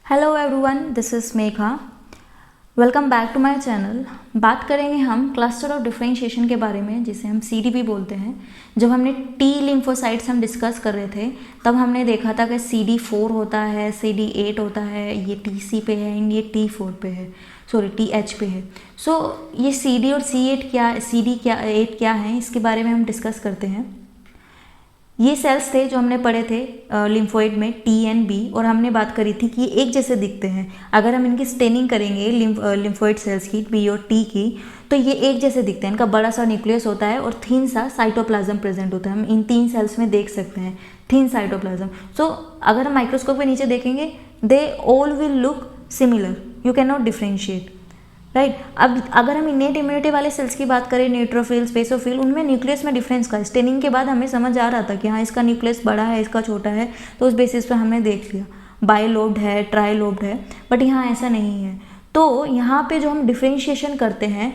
Hello everyone, this is Megha. Welcome back to my channel. बात करेंगे हम क्लस्टर ऑफ डिफरेंशिएशन के बारे में, जिसे हम CDB बोलते हैं। जब हमने T लिम्फोसाइट्स हम डिस्कस कर रहे थे, तब हमने देखा था कि CD4 होता है, CD8 होता है, ये TC पे है, ये T4 पे है, सॉरी TH पे है। सो ये CD और C8 क्या, CD क्या 8 क्या है, इसके बारे में हम डिस्कस करते हैं। ये सेल्स थे जो हमने पढ़े थे लिम्फोइड में T एंड B, और हमने बात करी थी कि एक जैसे दिखते हैं। अगर हम इनकी स्टेनिंग करेंगे लिम्फोइड सेल्स की B और T की, तो ये एक जैसे दिखते हैं। इनका बड़ा सा न्यूक्लियस होता है और थिन सा साइटोप्लाज्म प्रेजेंट होता है। हम इन तीन सेल्स में देख सकते हैं थिन साइटोप्लाज्म। सो अगर हम माइक्रोस्कोप के नीचे देखेंगे, they all will look similar, you can not differentiate, right. अब अगर हम इनेट इम्यूनिटी वाले सेल्स की बात करें, न्यूट्रोफिल, स्पेसोफिल, उनमें न्यूक्लियस में डिफरेंस का स्टेनिंग के बाद हमें समझ आ रहा था कि हाँ, इसका न्यूक्लियस बड़ा है, इसका छोटा है, तो उस बेसिस पे हमने देख लिया बाइलोब्ड है, ट्राइलोब्ड है। बट यहाँ ऐसा नहीं है। तो यहाँ पे जो हम डिफ्रेंशिएशन करते हैं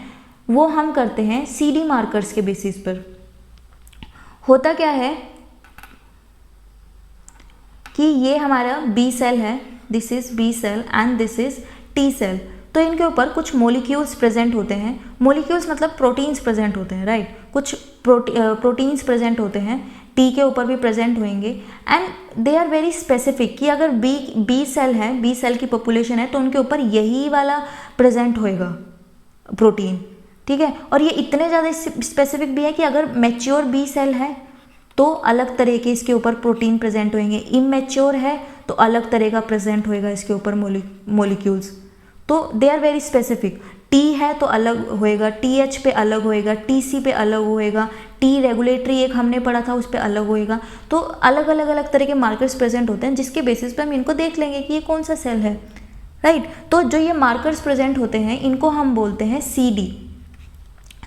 वो हम करते हैं CD मार्कर्स के बेसिस पर। होता क्या है कि ये हमारा B सेल है, this is B cell and this is T cell. तो इनके ऊपर कुछ मोलिक्यूल्स प्रेजेंट होते हैं। मोलिक्यूल्स मतलब प्रोटीन्स प्रेजेंट होते हैं, राइट। कुछ प्रोटीन्स प्रेजेंट होते हैं, T के ऊपर भी प्रेजेंट होंगे, and they are very specific कि अगर B सेल है, B सेल की पॉपुलेशन है, तो उनके ऊपर यही वाला प्रेजेंट होएगा प्रोटीन, ठीक है। और ये इतने ज़्यादा स्पेसिफिक भी है कि अगर मैच्योर B सेल है तो अलग तरह के इसके ऊपर प्रोटीन प्रेजेंट होंगे, इमेच्योर है तो अलग तरह का प्रेजेंट होएगा इसके ऊपर मोलिक्यूल्स। तो they are very specific. T है तो अलग होएगा, TH पे अलग होएगा, TC पे अलग होएगा, T रेगुलेटरी एक हमने पढ़ा था उस पे अलग होएगा। तो अलग अलग तरह के मार्कर्स प्रेजेंट होते हैं, जिसके बेसिस पे हम इनको देख लेंगे कि ये कौन सा सेल है, राइट। तो जो ये मार्कर्स प्रेजेंट होते हैं इनको हम बोलते हैं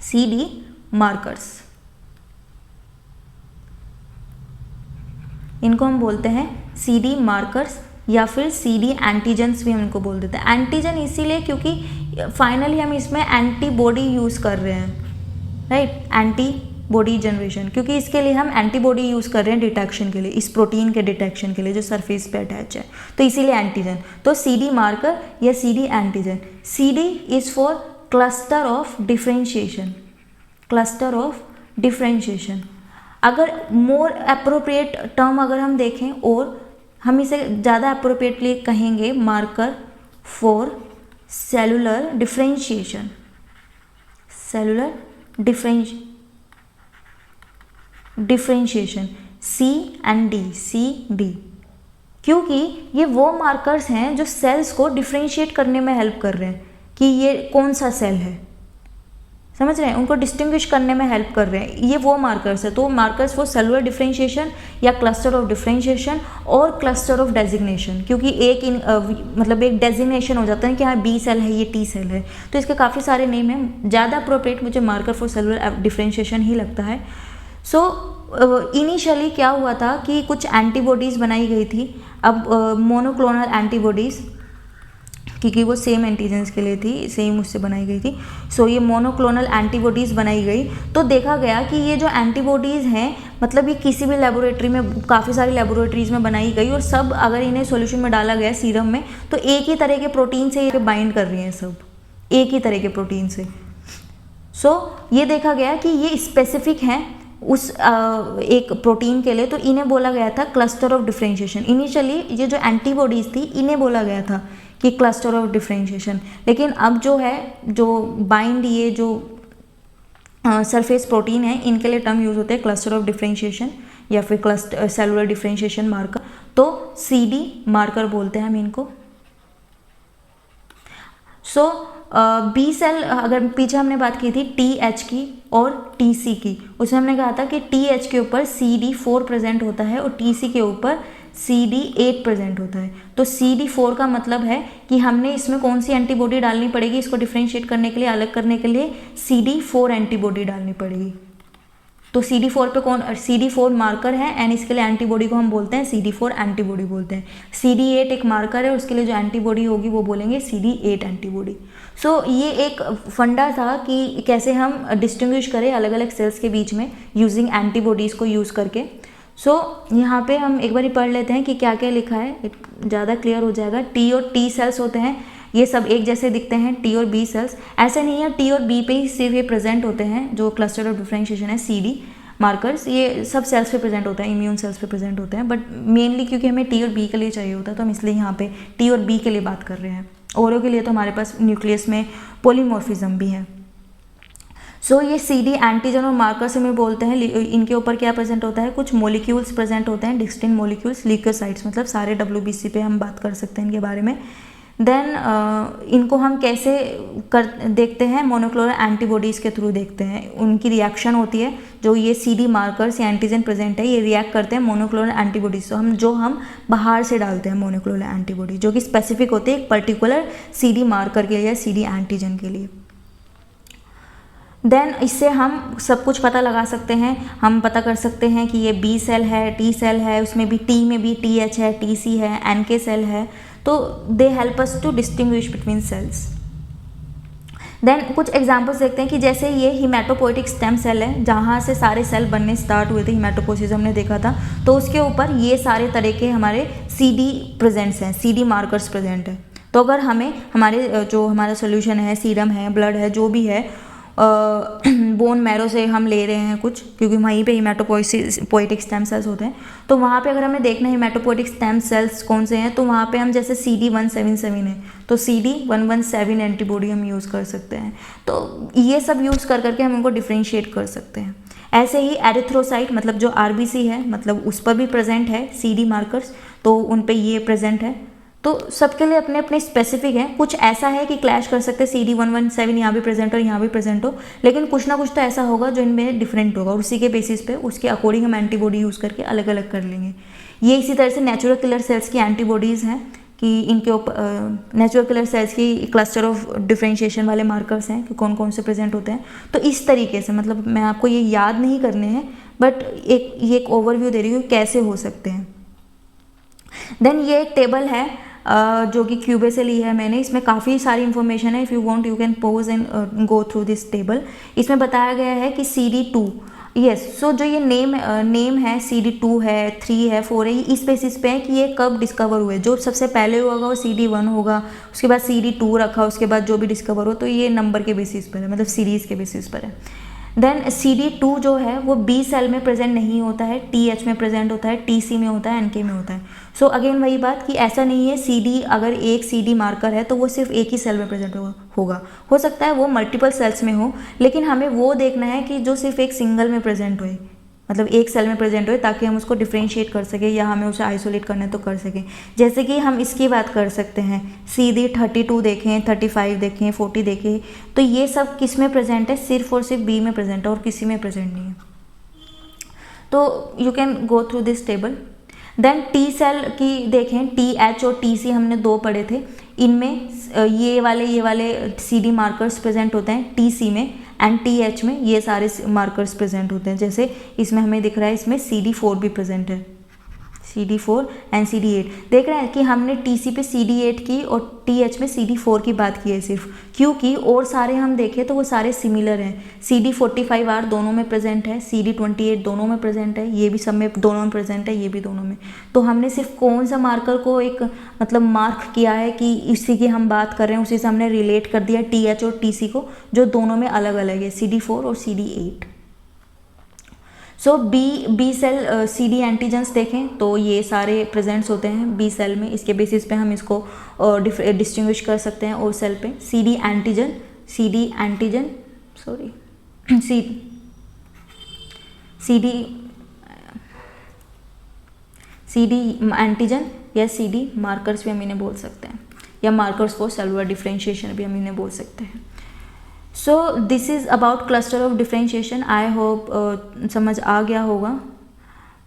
CD मार्कर्स। इनको हम बोलते हैं CD मार्कर्स या फिर CD एंटीजेंस भी हम इनको बोल देते हैं। एंटीजन इसीलिए क्योंकि फाइनली हम इसमें एंटीबॉडी यूज़ कर रहे हैं, राइट, एंटीबॉडी जनरेशन, क्योंकि इसके लिए हम एंटीबॉडी यूज़ कर रहे हैं डिटेक्शन के लिए, इस प्रोटीन के डिटेक्शन के लिए जो सरफेस पे अटैच है, तो इसीलिए एंटीजन। तो CD मार्कर या CD antigen. CD is for cluster of differentiation, cluster of differentiation. अगर मोर अप्रोप्रिएट टर्म अगर हम देखें, और हम इसे ज़्यादा अप्रोप्रिएटली कहेंगे marker for cellular differentiation, cellular differentiation, C and D, CD, क्योंकि ये वो मार्कर्स हैं जो सेल्स को डिफ्रेंशिएट करने में हेल्प कर रहे हैं कि ये कौन सा सेल है, समझ रहे हैं, उनको डिस्टिंग्विश करने में हेल्प कर रहे हैं। ये वो मार्कर्स है। तो मार्कर्स फॉर सेलुलर डिफरेंशिएशन या क्लस्टर ऑफ डिफरेंशिएशन और क्लस्टर ऑफ डेजिग्नेशन, क्योंकि एक मतलब एक डेजिग्नेशन हो जाता है कि हाँ B सेल है, ये T सेल है, तो इसके काफ़ी सारे नेम हैं। ज़्यादा अप्रोप्रिएट मुझे मार्कर फॉर सेलुलर डिफरेंशिएशन ही लगता है। सो इनिशियली क्या हुआ था कि कुछ एंटीबॉडीज़ बनाई गई थी। अब मोनोक्लोनल एंटीबॉडीज़, क्योंकि वो सेम एंटीजेंस के लिए थी, सेम उससे बनाई गई थी। सो ये मोनोक्लोनल एंटीबॉडीज़ बनाई गई। तो देखा गया कि ये जो एंटीबॉडीज़ हैं, मतलब ये किसी भी लेबोरेटरी में, काफ़ी सारी लेबोरेटरीज़ में बनाई गई, और सब अगर इन्हें सॉल्यूशन में डाला गया सीरम में, तो एक ही तरह के प्रोटीन से ये बाइंड कर रही हैं, सब एक ही तरह के प्रोटीन से। सो ये देखा गया कि ये स्पेसिफिक हैं उस एक प्रोटीन के लिए, तो इन्हें बोला गया था क्लस्टर ऑफ डिफरेंशिएशन। इनिशियली ये जो एंटीबॉडीज़ थी इन्हें बोला गया था कि क्लस्टर ऑफ डिफरेंशिएशन, लेकिन अब जो है, जो बाइंड ये जो सरफेस प्रोटीन है, इनके लिए टर्म यूज़ होते हैं क्लस्टर ऑफ डिफरेंशिएशन या फिर क्लस्टर सेलुलर डिफरेंशिएशन मार्कर। तो CD मार्कर बोलते हैं हम इनको। सो B सेल, अगर पीछे हमने बात की थी TH की और TC की, उसमें हमने कहा था कि TH के ऊपर CD4 प्रेजेंट होता है और TC के ऊपर CD8 प्रेजेंट होता है। तो CD4 का मतलब है कि हमने इसमें कौन सी एंटीबॉडी डालनी पड़ेगी, इसको डिफ्रेंशिएट करने के लिए, अलग करने के लिए CD4 एंटीबॉडी डालनी पड़ेगी। तो CD4 पे CD4 मार्कर है, एंड इसके लिए एंटीबॉडी को हम बोलते हैं CD4 एंटीबॉडी बोलते हैं। CD8 एक मार्कर है, उसके लिए जो एंटीबॉडी होगी वो बोलेंगे CD8 एंटीबॉडी। सो ये एक फंडा था कि कैसे हम डिस्टिंग्विश करें अलग अलग सेल्स के बीच में यूजिंग एंटीबॉडीज़ को यूज़ करके। यहाँ पे हम एक बार पढ़ लेते हैं कि क्या क्या लिखा है, ज़्यादा क्लियर हो जाएगा। टी और टी सेल्स होते हैं, ये सब एक जैसे दिखते हैं, टी और बी सेल्स। ऐसा नहीं है टी और बी पे ही सिर्फ ये प्रेजेंट होते हैं, जो क्लस्टर ऑफ डिफरेंशिएशन है CD मार्कर्स, ये सब सेल्स पे प्रेजेंट होता है, इम्यून सेल्स पे प्रेजेंट होते हैं, बट मेनली क्योंकि हमें टी और बी के लिए चाहिए होता है तो हम इसलिए यहाँ पे टी और बी के लिए बात कर रहे हैं। ओरो के लिए तो हमारे पास न्यूक्लियस में पॉलीमॉर्फिज्म भी है। ये CD एंटीजन और मार्कर से में बोलते हैं, इनके ऊपर क्या प्रेजेंट होता है, कुछ मॉलिक्यूल्स प्रेजेंट होते हैं, डिस्टिंक्ट मॉलिक्यूल्स, ल्यूकोसाइट्स, मतलब सारे WBC पे हम बात कर सकते हैं इनके बारे में। देन इनको हम कैसे देखते हैं, मोनोक्लोनल एंटीबॉडीज़ के थ्रू देखते हैं। उनकी रिएक्शन होती है, जो ये CD मार्कर्स या एंटीजन प्रेजेंट है, ये रिएक्ट करते हैं मोनोक्लोनल एंटीबॉडीज, जो हम बाहर से डालते हैं मोनोक्लोनल एंटीबॉडी, जो कि स्पेसिफिक होती है एक पर्टिकुलर CD मार्कर के लिए, CD एंटीजन के लिए। देन इससे हम सब कुछ पता लगा सकते हैं, हम पता कर सकते हैं कि ये B सेल है, T सेल है, उसमें भी T में भी TH है, TC है, NK सेल है, तो they help us to distinguish between cells. Then कुछ एग्जांपल्स देखते हैं कि जैसे ये हिमेटोपोइटिक स्टेम सेल है, जहाँ से सारे सेल बनने स्टार्ट हुए थे, हिमेटोपोसिस हमने देखा था, तो उसके ऊपर ये सारे तरह के हमारे CD प्रेजेंट्स हैं, CD मार्कर्स प्रेजेंट है। तो अगर हमें हमारे जो हमारा सोल्यूशन है, सीरम है, ब्लड है, जो भी है, बोन मैरो से हम ले रहे हैं कुछ, क्योंकि वहीं पे हिमेटोपोइटिक स्टेम सेल्स होते हैं, तो वहाँ पे अगर हमें देखना है हिमेटोपोइटिक स्टेम सेल्स कौन से हैं, तो वहाँ पे हम जैसे CD177 है तो CD117 एंटीबॉडी हम यूज़ कर सकते हैं। तो ये सब यूज़ कर करके हम उनको डिफ्रेंशिएट कर सकते हैं। ऐसे ही एरिथ्रोसाइट, मतलब जो RBC है, मतलब उस पर भी प्रेजेंट है CD मार्कर्स, तो उन पे ये प्रेजेंट है। तो सबके लिए अपने अपने स्पेसिफिक हैं, कुछ ऐसा है कि क्लैश कर सकते हैं, CD117 यहाँ भी प्रेजेंट हो, यहाँ भी प्रेजेंट हो, लेकिन कुछ ना कुछ तो ऐसा होगा जो इनमें डिफरेंट होगा, और उसी के बेसिस पे उसके अकॉर्डिंग हम एंटीबॉडी यूज़ करके अलग अलग कर लेंगे। ये इसी तरह से नेचुरल किलर सेल्स की एंटीबॉडीज़ हैं कि इनके ऊपर नेचुरल किलर सेल्स की क्लस्टर ऑफ डिफरेंशिएशन वाले मार्कर्स हैं कि कौन कौन से प्रेजेंट होते हैं। तो इस तरीके से, मतलब मैं आपको ये याद नहीं करने हैं, बट एक ओवरव्यू दे रही हूँ कैसे हो सकते हैं। देन ये एक टेबल है जो कि क्यूबे से ली है मैंने, इसमें काफ़ी सारी इन्फॉर्मेशन है। If you want you can pause and go through this table. इसमें बताया गया है कि CD2, यस, सो जो ये नेम है CD2 है, 3 है, 4 है, ये इस बेसिस पे है कि ये कब डिस्कवर हुए। जो सबसे पहले होगा वो CD1 होगा, उसके बाद CD2 रखा, उसके बाद जो भी डिस्कवर हो, तो ये नंबर के बेसिस पर है, मतलब सीरीज़ के बेसिस पर है। देन CD2 जो है वो B सेल में प्रेजेंट नहीं होता है, TH में प्रेजेंट होता है, TC में होता है, NK में होता है। सो अगेन वही बात कि ऐसा नहीं है CD, अगर एक CD मार्कर है तो वो सिर्फ एक ही सेल में प्रेजेंट होगा, हो सकता है वो मल्टीपल सेल्स में हो, लेकिन हमें वो देखना है कि जो सिर्फ एक सिंगल में प्रेजेंट होए, मतलब एक सेल में प्रेजेंट हो, ताकि हम उसको डिफ्रेंशिएट कर सकें या हमें उसे आइसोलेट करना है तो कर सकें। जैसे कि हम इसकी बात कर सकते हैं, CD32 देखें, 35 देखें, 40 देखें, तो ये सब किस में प्रेजेंट है, सिर्फ और सिर्फ B में प्रेजेंट है और किसी में प्रेजेंट नहीं है। तो you can go through this table. Then T cell की देखें, TH और TC हमने 2 पढ़े थे, इनमें ये वाले CD मार्कर्स प्रेजेंट होते हैं TC में, एंड TH में ये सारे मार्कर्स प्रेजेंट होते हैं। जैसे इसमें हमें दिख रहा है, इसमें CD4 भी प्रेजेंट है, CD4 एंड CD8। देख रहे हैं कि हमने TC पे CD8 की और TH में CD4 की बात की है सिर्फ, क्योंकि और सारे हम देखें तो वो सारे सिमिलर हैं। CD45R दोनों में प्रेजेंट है, CD28 दोनों में प्रेजेंट है, ये भी सब में दोनों में प्रेजेंट है, ये भी दोनों में। तो हमने सिर्फ कौन सा मार्कर को एक मतलब मार्क किया है कि इसी की हम बात कर रहे हैं, उसी से हमने रिलेट कर दिया TH और TC को, जो दोनों में अलग अलग है, CD4 और CD8। सो बी सेल CD एंटीजन्स देखें तो ये सारे प्रेजेंट्स होते हैं B सेल में, इसके बेसिस पे हम इसको डिस्टिंग्विश कर सकते हैं और सेल पे। CD एंटीजन या CD मार्कर्स भी हम इन्हें बोल सकते हैं, या मार्कर्स फॉर सेलुलर डिफरेंशिएशन भी हम इन्हें बोल सकते हैं। So this is about cluster of differentiation. I hope समझ आ गया होगा।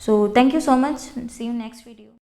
So thank you so much, see you next video.